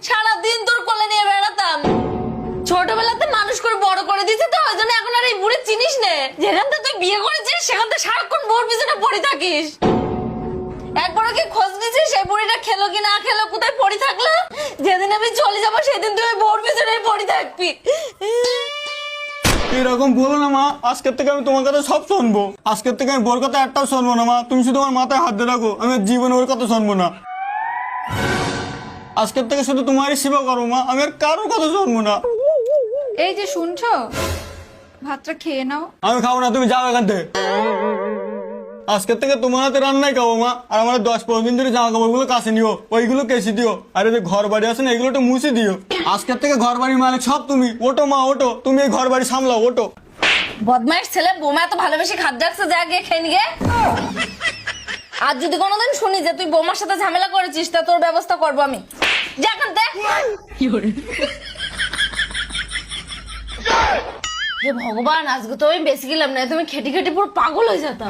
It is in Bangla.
সারাদিন তোর কোলে নিয়ে বেড়াতাম। ছোটবেলাতে মানুষ করে বড় করে দিয়েছে তো ওই জন্য এখন আর এই বুড়ি চিনিস নে। যেখান থেকে তুই বিয়ে করেছিস সেখান থেকে সারাক্ষণ বোর পিছনে পড়ে থাকিস। একবারও কি খোঁজ নিয়েছিস সেই বুড়িটা খেলো কি না খেলো, কোথায় পড়ে থাকলো? যেদিন আমি চলে যাবো সেদিন তুই ওই বোর পিছনে পড়ে থাকবি। এরকম বলো না মা, আজকের থেকে আমি তোমার কথা সব শুনবো। আজকের থেকে আমি বোর কথা একটাও শুনবো না মা। তুমি শুধু আমার মাথায় হাত দিয়ে রাখো, আমি জীবনে ওর কথা শুনবো না। আজকের থেকে শুধু তোমারই সেবা করবো মা, আমি আর কারোর কথা শুনবো না। এই যে শুনছো, ভাতটা খেয়ে নাও। আমি খাবো না, তুমি যাও এখান থেকে। আজকের থেকে তোমার হাতে রান্নাই খাবো মা। আর আমার 10-15 দিন ধরে জামা কাপড় গুলো কাছে নিও, ওইগুলো কেসে দিও। আর এই যে ঘর বাড়ি আছে না, এগুলো একটু মুছে দিও। আজকের থেকে ঘর বাড়ির মালিক সব তুমি। ওটো মা ওটো, তুমি এই ঘর বাড়ি সামলাও, ওটো। বদমাইশ ছেলে, বৌমা এত ভালোবেসে খাদ্য রাখছে, যা গিয়ে খেয়ে নিয়ে। আর যদি কোনোদিন শুনি যে তুই বৌমার সাথে ঝামেলা করেছিস তা তোর ব্যবস্থা করবো আমি। যা এখান থেকে। হে ভগবান, আজকে তো আমি বেশি গেলাম না, তুমি খেটে খেটে পুরো পাগল হয়ে যেতাম।